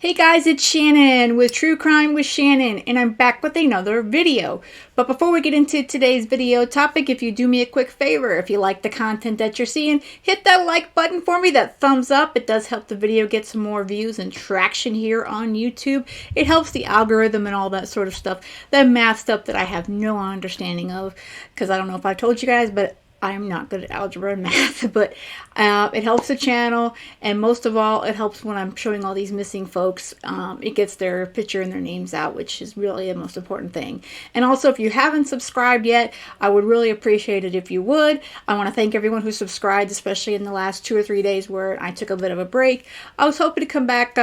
Hey guys, it's Shannon with True Crime with Shannon, and I'm back with another video. But before we get into today's video topic, if you do me a quick favor, if you like the content that you're seeing, hit that like button for me, that thumbs up. It does help the video get some more views and traction here on YouTube. It helps the algorithm and all that sort of stuff, that math stuff that I have no understanding of, because I don't know if I told you guys, but I'm not good at algebra and math, but it helps the channel, and most of all, it helps when I'm showing all these missing folks. It gets their picture and their names out, which is really the most important thing. And also, if you haven't subscribed yet, I would really appreciate it if you would. I want to thank everyone who subscribed, especially in the last 2 or 3 days where I took a bit of a break. I was hoping to come back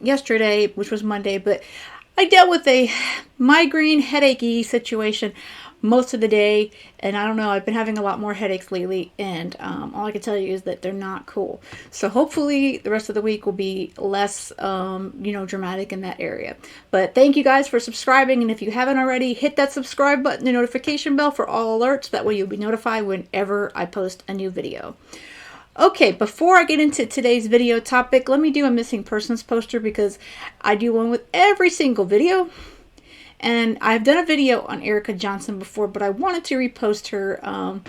yesterday, which was Monday, but I dealt with a migraine headachy situation most of the day, and I don't know, I've been having a lot more headaches lately, and all I can tell you is that they're not cool. So hopefully the rest of the week will be less dramatic in that area. But thank you guys for subscribing, and if you haven't already, hit that subscribe button and notification bell for all alerts. That way you'll be notified whenever I post a new video. Okay, before I get into today's video topic, let me do a missing persons poster, because I do one with every single video. And I've done a video on Erica Johnson before, but I wanted to repost her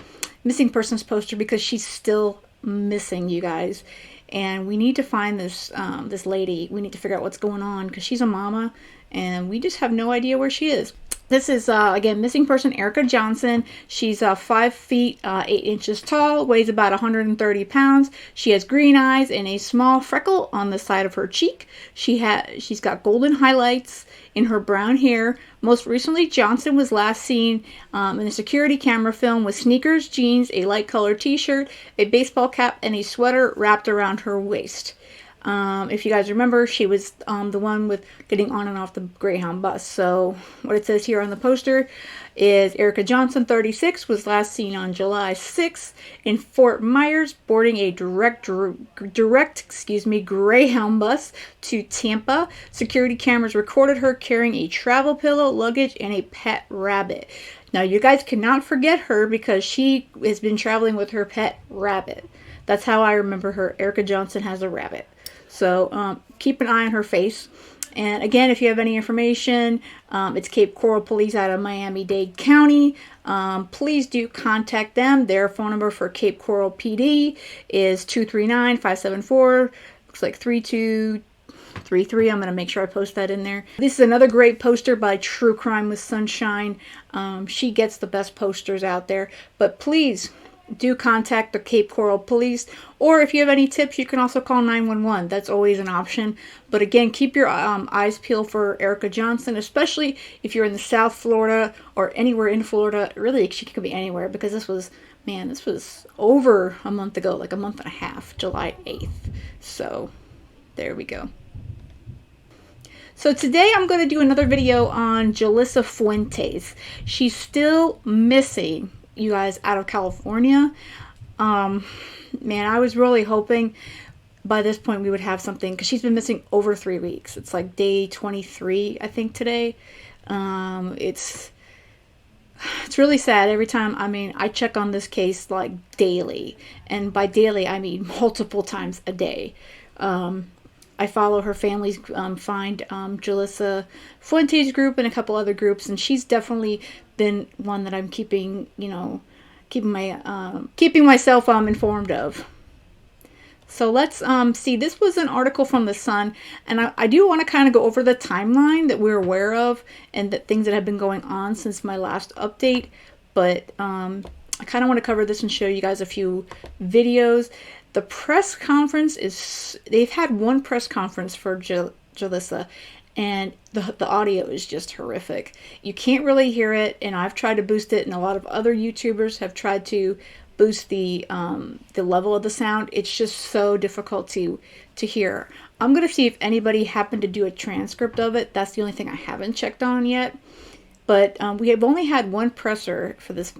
missing persons poster because she's still missing, you guys. And we need to find this this lady. We need to figure out what's going on, because she's a mama, and we just have no idea where she is. This is, again, missing person Erica Johnson. She's 5 feet 8 inches tall, weighs about 130 pounds. She has green eyes and a small freckle on the side of her cheek. She's got golden highlights in her brown hair. Most recently, Johnson was last seen in a security camera film with sneakers, jeans, a light colored t-shirt, a baseball cap, and a sweater wrapped around her waist. If you guys remember, she was the one with getting on and off the Greyhound bus. So what it says here on the poster is Erica Johnson, 36, was last seen on July 6th in Fort Myers, boarding a direct Greyhound bus to Tampa. Security cameras recorded her carrying a travel pillow, luggage, and a pet rabbit. Now, you guys cannot forget her, because she has been traveling with her pet rabbit. That's how I remember her. Erica Johnson has a rabbit. So keep an eye on her face. And again, if you have any information, it's Cape Coral Police out of Miami-Dade County. Please do contact them. Their phone number for Cape Coral PD is 239-574. Looks like 3233. I'm going to make sure I post that in there. This is another great poster by True Crime with Sunshine. She gets the best posters out there. But please do contact the Cape Coral Police, or if you have any tips, you can also call 911. That's always an option. But again, keep your eyes peeled for Erica Johnson, especially if you're in the South Florida or anywhere in Florida. Really, she could be anywhere, because this was over a month ago, like a month and a half, July 8th. So there we go. So today I'm going to do another video on Jolissa Fuentes. She's still missing, you guys, out of California. Man, I was really hoping by this point we would have something, because she's been missing over 3 weeks. It's like day 23, I think, today. It's really sad every time. I mean, I check on this case like daily, and by daily I mean multiple times a day. I follow her family's Find Jolissa Fuentes group and a couple other groups, and she's definitely been one that I'm keeping myself informed of. So let's see. This was an article from The Sun, and I do want to kind of go over the timeline that we're aware of and the things that have been going on since my last update. But I kind of want to cover this and show you guys a few videos. The press conference they've had one press conference for Jolissa, and the audio is just horrific. You can't really hear it, and I've tried to boost it, and a lot of other YouTubers have tried to boost the level of the sound. It's just so difficult to hear. I'm going to see if anybody happened to do a transcript of it. That's the only thing I haven't checked on yet. But we have only had one presser for this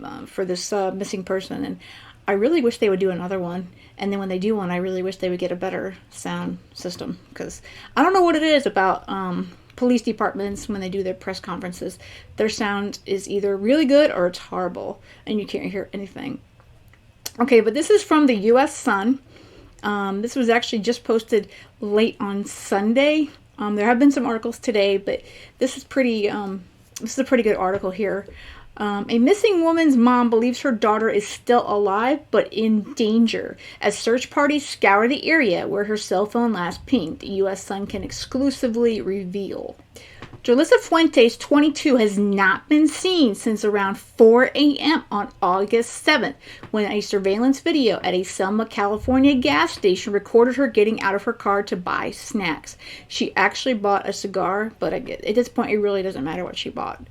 missing person, and I really wish they would do another one. And then when they do one, I really wish they would get a better sound system, because I don't know what it is about police departments when they do their press conferences. Their sound is either really good or it's horrible, and you can't hear anything. Okay, but this is from the U.S. Sun. This was actually just posted late on Sunday There have been some articles today, but this is a pretty good article here. A missing woman's mom believes her daughter is still alive but in danger as search parties scour the area where her cell phone last pinged, the U.S. Sun can exclusively reveal. Jolissa Fuentes, 22, has not been seen since around 4 a.m. on August 7th, when a surveillance video at a Selma, California gas station recorded her getting out of her car to buy snacks. She actually bought a cigar, but at this point it really doesn't matter what she bought.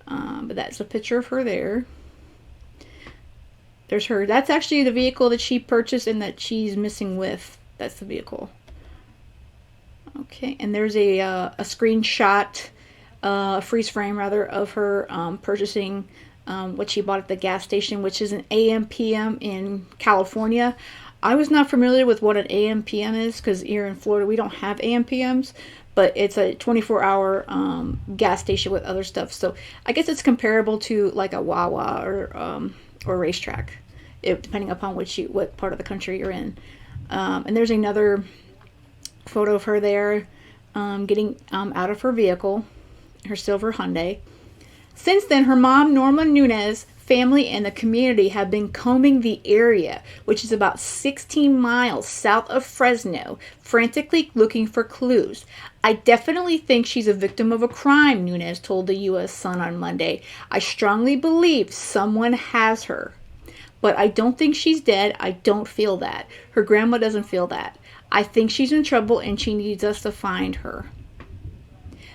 But that's a picture of her there. There's her. That's actually the vehicle that she purchased and that she's missing with. That's the vehicle. Okay, and there's a screenshot, freeze frame rather, of her purchasing what she bought at the gas station, which is an AMPM in California. I was not familiar with what an AMPM is because here in Florida we don't have AMPMs, but it's a 24-hour gas station with other stuff. So I guess it's comparable to like a Wawa or racetrack, depending upon what part of the country you're in. And there's another photo of her there getting out of her vehicle, her silver Hyundai. Since then, her mom, Norma Nunez, family, and the community have been combing the area, which is about 16 miles south of Fresno, frantically looking for clues. I definitely think she's a victim of a crime, Nunez told the U.S. Sun on Monday. I strongly believe someone has her. But I don't think she's dead. I don't feel that. Her grandma doesn't feel that. I think she's in trouble and she needs us to find her.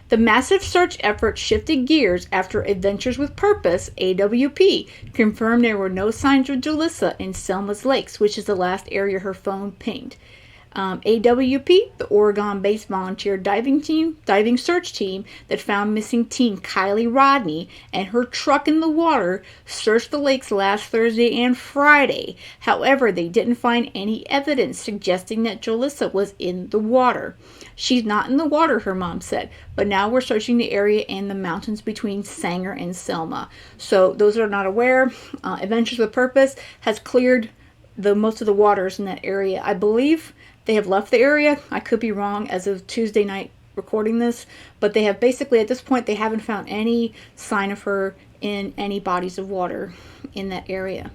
The massive search effort shifted gears after Adventures with Purpose, AWP, confirmed there were no signs of Jolissa in Selma's Lakes, which is the last area her phone pinged. AWP, the Oregon-based volunteer diving search team that found missing teen Kylie Rodney and her truck in the water, searched the lakes last Thursday and Friday. However, they didn't find any evidence suggesting that Jolissa was in the water. She's not in the water, her mom said, but now we're searching the area and the mountains between Sanger and Selma. So those that are not aware, Adventures with Purpose has cleared most of the waters in that area. I believe they have left the area. I could be wrong as of Tuesday night recording this, but they have basically, at this point, they haven't found any sign of her in any bodies of water in that area.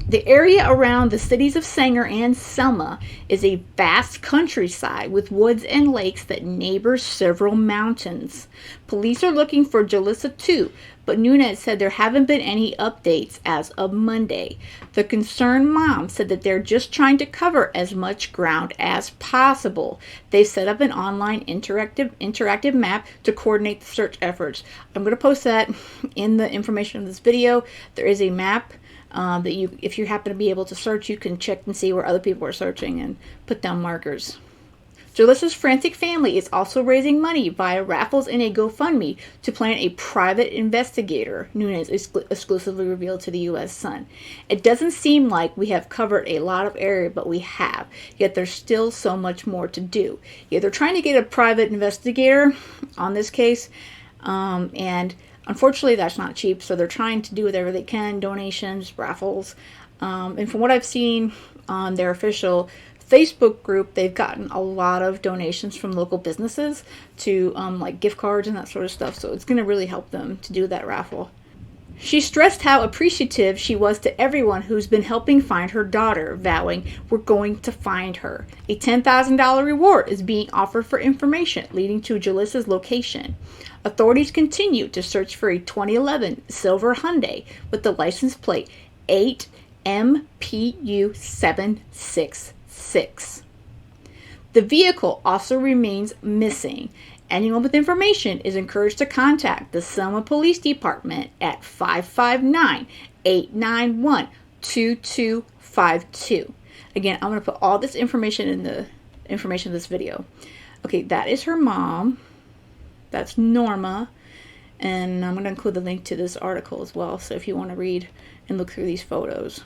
The area around the cities of Sanger and Selma is a vast countryside with woods and lakes that neighbor several mountains. Police are looking for Jolissa too, but Nunez said there haven't been any updates as of Monday. The concerned mom said that they're just trying to cover as much ground as possible. They've set up an online interactive map to coordinate the search efforts. I'm going to post that in the information of this video. There is a map that if you happen to be able to search, you can check and see where other people are searching and put down markers. Jolissa's frantic family is also raising money via raffles and a GoFundMe to plan a private investigator, Nunez exclusively revealed to the U.S. Sun. It doesn't seem like we have covered a lot of area, but we have, yet there's still so much more to do. Yeah, they're trying to get a private investigator on this case, and unfortunately, that's not cheap, so they're trying to do whatever they can, donations, raffles. And from what I've seen on their official Facebook group, they've gotten a lot of donations from local businesses to like gift cards and that sort of stuff, so it's going to really help them to do that raffle. She stressed how appreciative she was to everyone who's been helping find her daughter, vowing, "We're going to find her." A $10,000 reward is being offered for information leading to Jolissa's location. Authorities continue to search for a 2011 silver Hyundai with the license plate 8MPU 766. The vehicle also remains missing. Anyone with information is encouraged to contact the Selma Police Department at 559-891-2252. Again, I'm going to put all this information in the information of this video. Okay, that is her mom. That's Norma. And I'm going to include the link to this article as well, so if you want to read and look through these photos.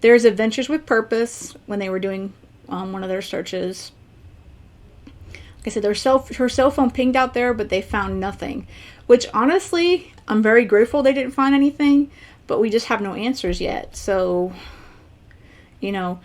There's Adventures with Purpose when they were doing one of their searches. Like I said, her cell phone pinged out there, but they found nothing. Which, honestly, I'm very grateful they didn't find anything, but we just have no answers yet. So, you know,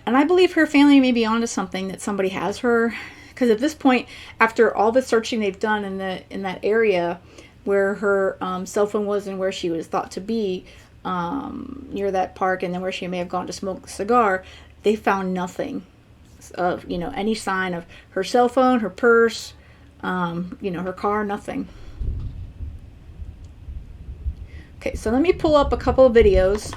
And I believe her family may be onto something, that somebody has her. Because at this point, after all the searching they've done in that area where her cell phone was and where she was thought to be, near that park, and then where she may have gone to smoke a cigar, they found nothing of, any sign of her cell phone, her purse, her car, nothing. Okay, so let me pull up a couple of videos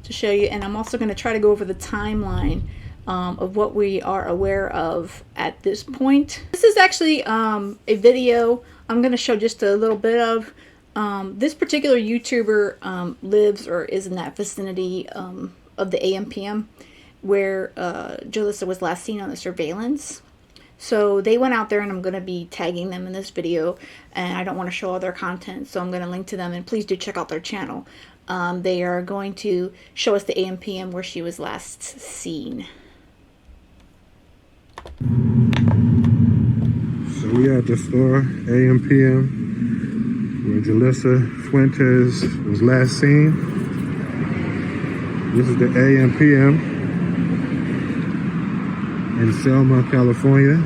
to show you, and I'm also going to try to go over the timeline of what we are aware of at this point. This is actually a video I'm going to show just a little bit of. This particular YouTuber lives or is in that vicinity of the AMPM where Jolissa was last seen on the surveillance. So they went out there, and I'm going to be tagging them in this video, and I don't want to show all their content, so I'm going to link to them, and please do check out their channel. They are going to show us the AMPM where she was last seen. So we at the store, AMPM, where Jolissa Fuentes was last seen. This is the AMPM in Selma, California.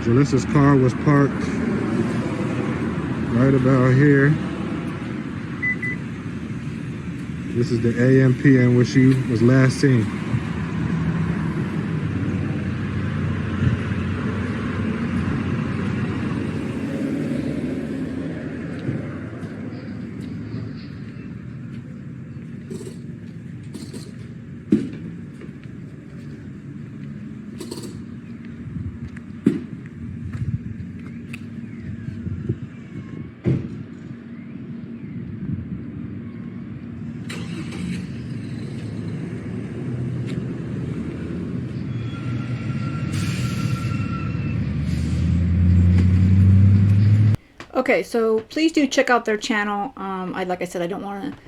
Jolissa's car was parked right about here. This is the AMPM where she was last seen. Okay, so please do check out their channel. Like I said, I don't want to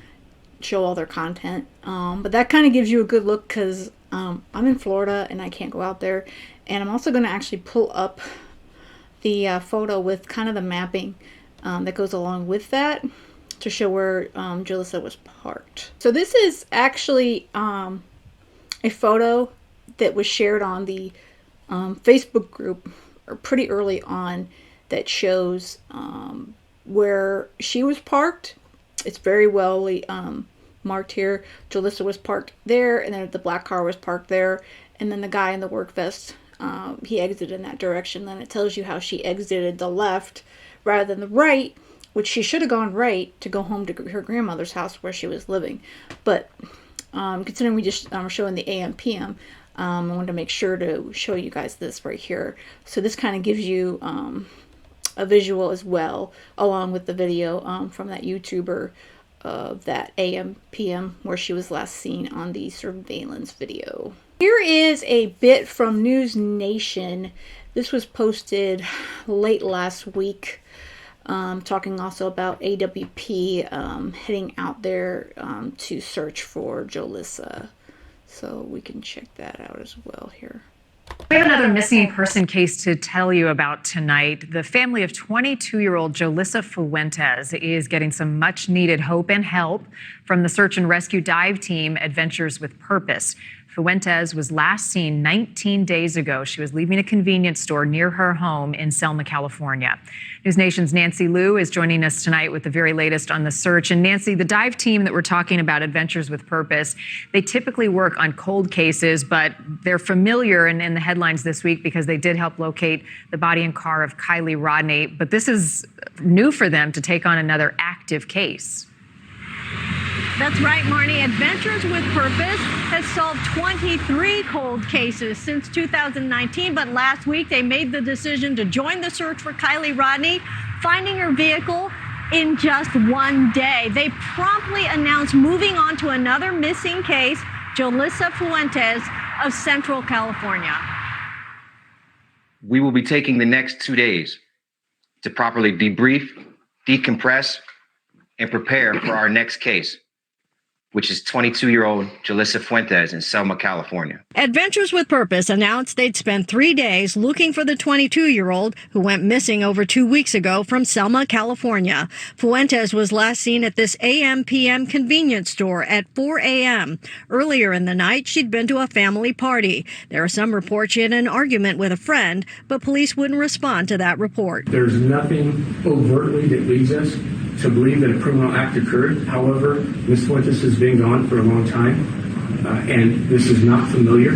show all their content, but that kind of gives you a good look, because I'm in Florida and I can't go out there. And I'm also going to actually pull up the photo with kind of the mapping that goes along with that to show where Jolissa was parked. So this is actually a photo that was shared on the Facebook group pretty early on, that shows where she was parked. It's very well marked here. Jolissa was parked there, and then the black car was parked there, and then the guy in the work vest, he exited in that direction. Then it tells you how she exited the left rather than the right, which she should have gone right to go home to her grandmother's house where she was living. But considering we just are showing the AM/PM, I wanted to make sure to show you guys this right here. So this kind of gives you a visual as well, along with the video from that YouTuber of that AM/PM where she was last seen on the surveillance video. Here is a bit from News Nation. This was posted late last week, talking also about AWP heading out there to search for Jolissa. So we can check that out as well here. We have another missing person case to tell you about tonight. The family of 22-year-old Jolissa Fuentes is getting some much-needed hope and help from the search and rescue dive team Adventures with Purpose. Fuentes was last seen 19 days ago. She was leaving a convenience store near her home in Selma, California. News Nation's Nancy Liu is joining us tonight with the very latest on the search. And Nancy, the dive team that we're talking about, Adventures with Purpose, they typically work on cold cases, but they're familiar in the headlines this week because they did help locate the body and car of Kylie Rodney. But this is new for them to take on another active case. That's right, Marnie. Adventures with Purpose has solved 23 cold cases since 2019, but last week they made the decision to join the search for Kylie Rodney, finding her vehicle in just one day. They promptly announced moving on to another missing case, Jolissa Fuentes of Central California. We will be taking the next 2 days to properly debrief, decompress, and prepare for our next case. which is 22-year-old Jolissa Fuentes in Selma, California. Adventures with Purpose announced they'd spend 3 days looking for the 22-year-old who went missing over 2 weeks ago from Selma, California. Fuentes was last seen at this AMPM convenience store at 4 a.m. Earlier in the night, she'd been to a family party. There are some reports she had an argument with a friend, but police wouldn't respond to that report. There's nothing overtly that leads us to believe that a criminal act occurred. However, Ms. Fuentes has been gone for a long time, and this is not familiar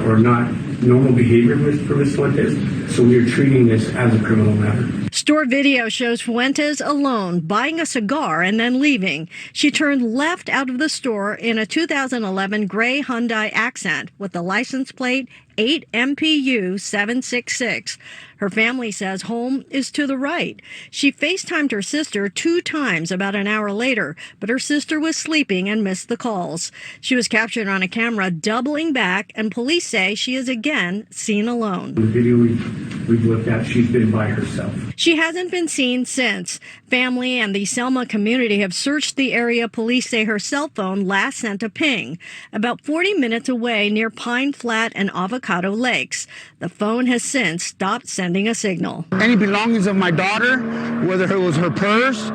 or not normal behavior for Ms. Fuentes, so we are treating this as a criminal matter. Store video shows Fuentes alone, buying a cigar and then leaving. She turned left out of the store in a 2011 gray Hyundai Accent with the license plate 8MPU 766. Her family says home is to the right. She FaceTimed her sister 2 times about an hour later, but her sister was sleeping and missed the calls. She was captured on a camera doubling back, and police say she is again seen alone. The video we've looked at, she's been by herself. She hasn't been seen since. Family and the Selma community have searched the area. Police say her cell phone last sent a ping about 40 minutes away near Pine Flat and Avocado Lakes. The phone has since stopped sending a signal. Any belongings of my daughter, whether it was her purse,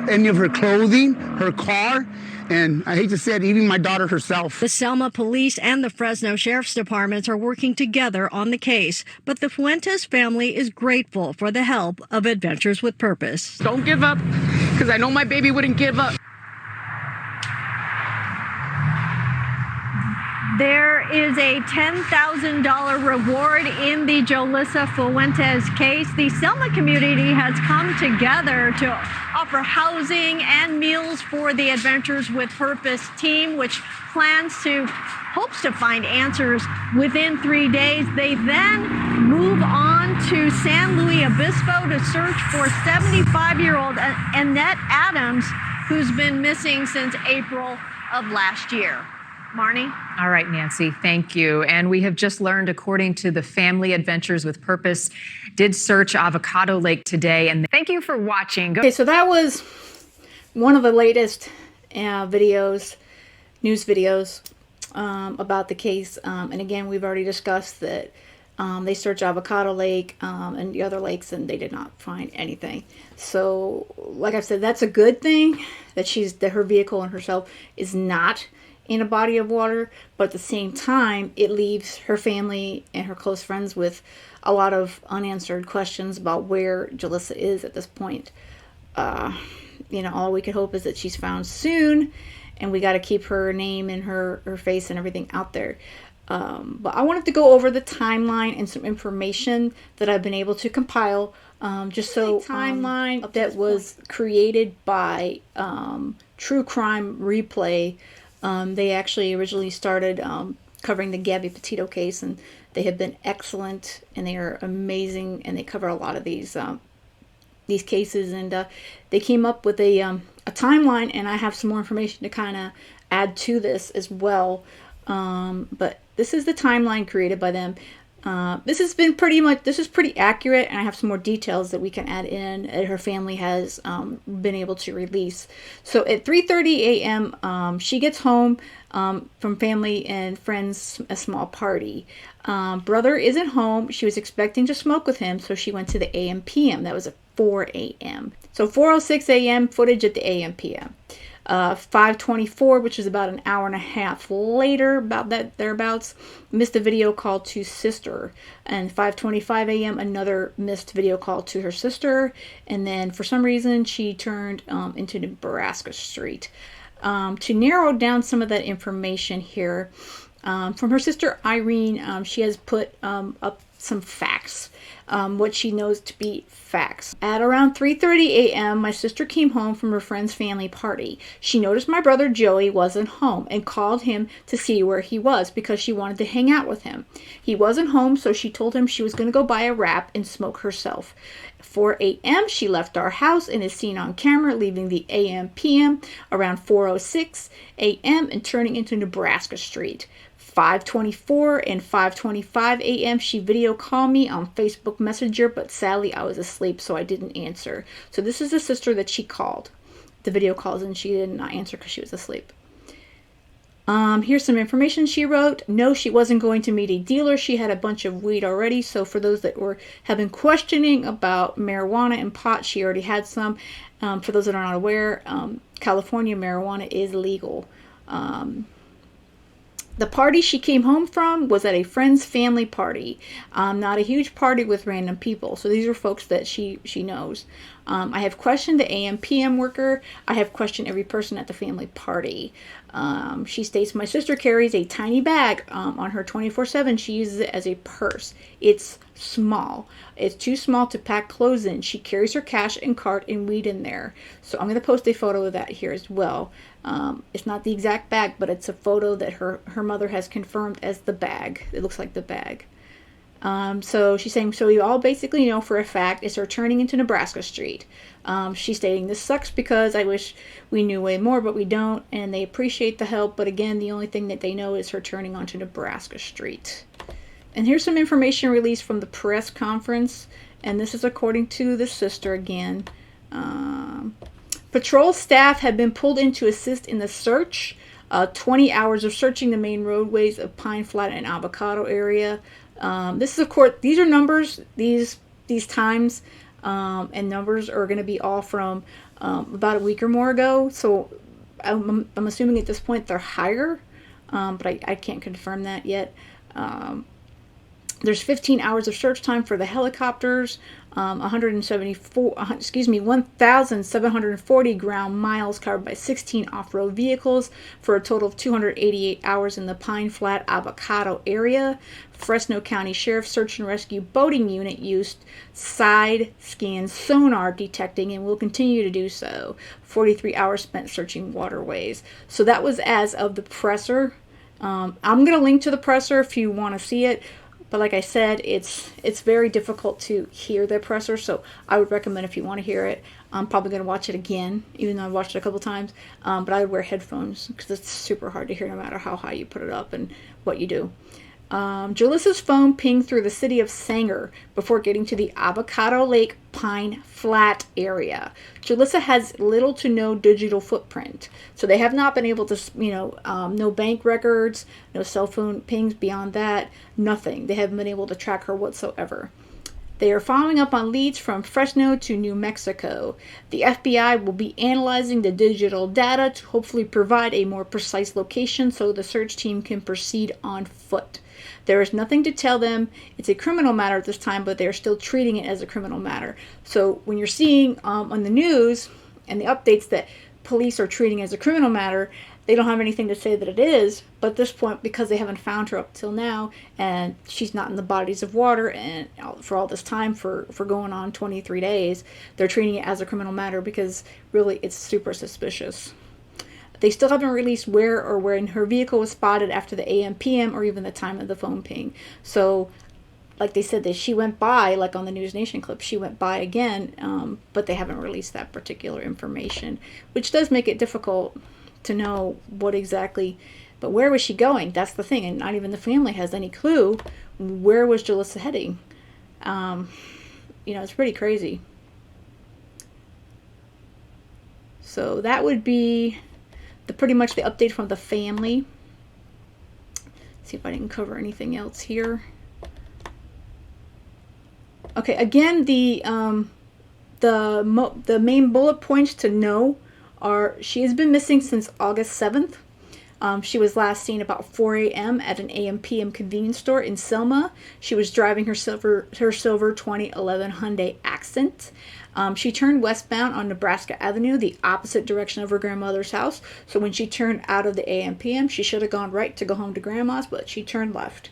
any of her clothing, her car, and I hate to say it, even my daughter herself. The Selma Police and the Fresno Sheriff's Departments are working together on the case, but the Fuentes family is grateful for the help of Adventures with Purpose. Don't give up, because I know my baby wouldn't give up. There is a $10,000 reward in the Jolissa Fuentes case. The Selma community has come together to offer housing and meals for the Adventures with Purpose team, which hopes to find answers within 3 days. They then move on to San Luis Obispo to search for 75-year-old Annette Adams, who's been missing since April of last year. Marnie? All right, Nancy, thank you. And we have just learned, according to the family, Adventures with Purpose did search Avocado Lake today. And thank you for watching. Okay, so that was one of the latest news videos about the case. And again, we've already discussed that they searched Avocado Lake and the other lakes, and they did not find anything. So, like I said, that's a good thing that her vehicle and herself is not in a body of water, but at the same time, it leaves her family and her close friends with a lot of unanswered questions about where Jolissa is at this point. All we could hope is that she's found soon, and we got to keep her name and her face and everything out there. But I wanted to go over the timeline and some information that I've been able to compile, just so timeline that was created by True Crime Replay. They actually originally started covering the Gabby Petito case, and they have been excellent, and they are amazing, and they cover a lot of these cases, and they came up with a timeline, and I have some more information to kind of add to this as well. But this is the timeline created by them. This is pretty accurate, and I have some more details that we can add in that her family has been able to release. So at 3:30 a.m. She gets home from family and friends, a small party. Brother isn't home. She was expecting to smoke with him, so she went to the AMPM. That was at 4 a.m. So 4:06 a.m. footage at the AMPM. 5:24, which is about an hour and a half later, about that thereabouts, missed a video call to sister. And 5:25 a.m. another missed video call to her sister. And then for some reason she turned into Nebraska Street. To narrow down some of that information here, from her sister Irene, she has put up some facts, what she knows to be facts. At around 3:30 a.m., my sister came home from her friend's family party. She noticed my brother Joey wasn't home and called him to see where he was because she wanted to hang out with him. He wasn't home, so she told him she was going to go buy a wrap and smoke herself. 4 a.m., she left our house and is seen on camera leaving the AMPM around 4:06 a.m. and turning into Nebraska Street. 5:24 and 5:25 a.m. she video called me on Facebook Messenger, but sadly I was asleep, so I didn't answer. So this is the sister that she called. the video calls and she did not answer because she was asleep. Here's some information she wrote. No, she wasn't going to meet a dealer. She had a bunch of weed already. So for those that have been questioning about marijuana and pot, she already had some. For those that are not aware, California marijuana is legal. The party she came home from was at a friend's family party, not a huge party with random people. So these are folks that she knows. I have questioned the AMPM worker. I have questioned every person at the family party. She states, my sister carries a tiny bag on her 24/7. She uses it as a purse. It's small. It's too small to pack clothes in. She carries her cash and card and weed in there. So I'm going to post a photo of that here as well. It's not the exact bag, but it's a photo that her mother has confirmed as the bag. It looks like the bag. So she's saying, so we all basically know for a fact it's her turning into Nebraska Street. She's stating, this sucks because I wish we knew way more, but we don't, and they appreciate the help. But again, the only thing that they know is her turning onto Nebraska Street. And here's some information released from the press conference, and this is according to the sister again. Patrol staff have been pulled in to assist in the search. 20 hours of searching the main roadways of Pine Flat and Avocado area. This is, of course, these are numbers, these times and numbers are going to be all from about a week or more ago. So I'm assuming at this point they're higher, but I can't confirm that yet. There's 15 hours of search time for the helicopters, 1,740 ground miles covered by 16 off-road vehicles for a total of 288 hours in the Pine Flat Avocado area. Fresno County Sheriff's Search and Rescue Boating Unit used side scan sonar detecting and will continue to do so. 43 hours spent searching waterways. So that was as of the presser. I'm going to link to the presser if you want to see it. But like I said, it's very difficult to hear the presser, so I would recommend if you want to hear it. I'm probably going to watch it again, even though I've watched it a couple times. But I would wear headphones because it's super hard to hear no matter how high you put it up and what you do. Jolissa's phone pinged through the city of Sanger before getting to the Avocado Lake Pine Flat area. Jolissa has little to no digital footprint, so they have not been able to, no bank records, no cell phone pings beyond that, nothing. They haven't been able to track her whatsoever. They are following up on leads from Fresno to New Mexico. The FBI will be analyzing the digital data to hopefully provide a more precise location so the search team can proceed on foot. There is nothing to tell them it's a criminal matter at this time, but they're still treating it as a criminal matter. So when you're seeing on the news and the updates that police are treating it as a criminal matter, they don't have anything to say that it is. But at this point, because they haven't found her up till now, and she's not in the bodies of water, and for all this time, for going on 23 days, they're treating it as a criminal matter because really it's super suspicious. They still haven't released where or when her vehicle was spotted after the AMPM or even the time of the phone ping. So, like they said, that she went by, like on the News Nation clip, she went by again, but they haven't released that particular information, which does make it difficult to know what exactly, but where was she going? That's the thing, and not even the family has any clue where was Jolissa heading. It's pretty crazy. So that would be pretty much the update from the family. Let's see if I didn't cover anything else here. Okay, again, the main bullet points to know are she has been missing since August 7th. She was last seen about 4 a.m. at an AMPM convenience store in Selma. She was driving her silver 2011 Hyundai Accent. She turned westbound on Nebraska Avenue, the opposite direction of her grandmother's house. So when she turned out of the AMPM, she should have gone right to go home to grandma's, but she turned left.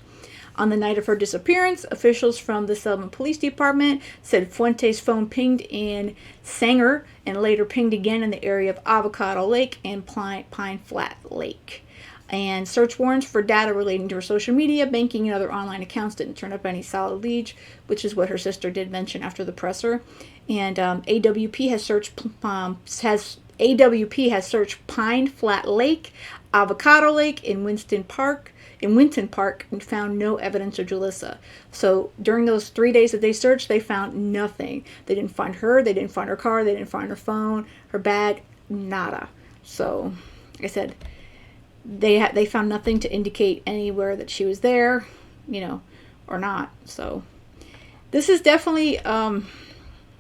On the night of her disappearance, officials from the Selma Police Department said Fuentes' phone pinged in Sanger and later pinged again in the area of Avocado Lake and Pine Flat Lake. And search warrants for data relating to her social media, banking, and other online accounts didn't turn up any solid leads, which is what her sister did mention after the presser. And AWP has searched Pine Flat Lake, Avocado Lake, and Winton Park, and found no evidence of Jolissa. So during those 3 days that they searched, they found nothing. They didn't find her. They didn't find her car. They didn't find her phone, her bag. nada. So, like I said, they found nothing to indicate anywhere that she was there, you know, or not. So this is definitely,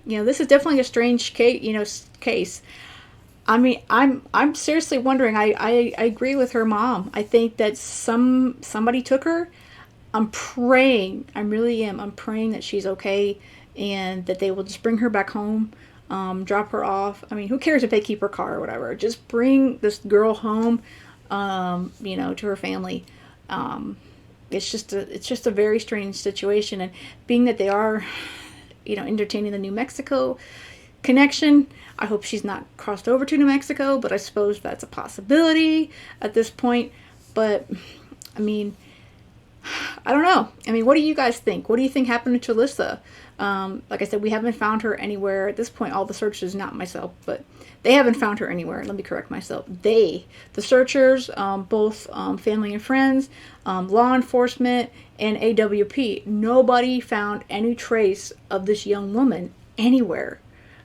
this is definitely a strange case. I mean, I'm seriously wondering. I agree with her mom. I think that somebody took her. I'm praying. I really am. I'm praying that she's okay and that they will just bring her back home, drop her off. I mean, who cares if they keep her car or whatever? Just bring this girl home, to her family. It's just a very strange situation, and being that they are, entertaining the New Mexico connection, I hope she's not crossed over to New Mexico, but I suppose that's a possibility at this point. But I mean, I don't know. I mean, what do you guys think? What do you think happened to Jolissa? Like I said, we haven't found her anywhere at this point. All the searchers, not myself, but they haven't found her anywhere. Let me correct myself. The searchers, both family and friends, law enforcement, and AWP, nobody found any trace of this young woman anywhere.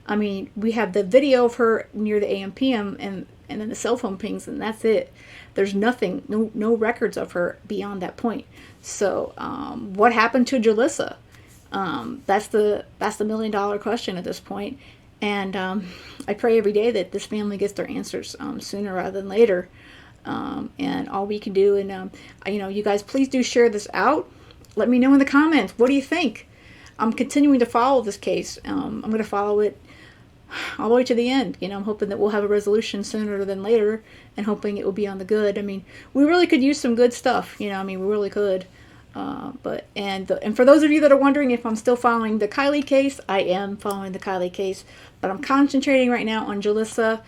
I mean, we have the video of her near the AMPM and then the cell phone pings, and that's it. There's nothing, no records of her beyond that point. So, what happened to Jolissa? That's the $1 million question at this point. And I pray every day that this family gets their answers sooner rather than later. And all we can do, and you guys, please do share this out. Let me know in the comments. What do you think? I'm continuing to follow this case. I'm going to follow it all the way to the end. I'm hoping that we'll have a resolution sooner than later, and hoping it will be on the good. I mean, we really could use some good stuff. I mean, we really could. And for those of you that are wondering if I'm still following the Kylie case, I am following the Kylie case, but I'm concentrating right now on Jolissa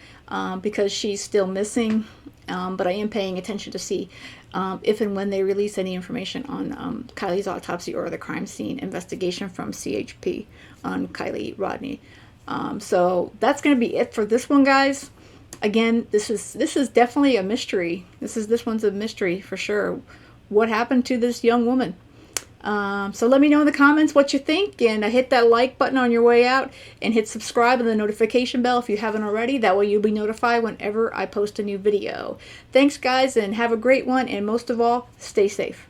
because she's still missing. But I am paying attention to see if and when they release any information on Kylie's autopsy or the crime scene investigation from CHP on Kylie Rodney. So that's going to be it for this one, guys. Again, this is definitely a mystery. This one's a mystery for sure. What happened to this young woman? So let me know in the comments what you think, and hit that like button on your way out, and hit subscribe and the notification bell if you haven't already. That way you'll be notified whenever I post a new video. Thanks, guys, and have a great one, and most of all, stay safe.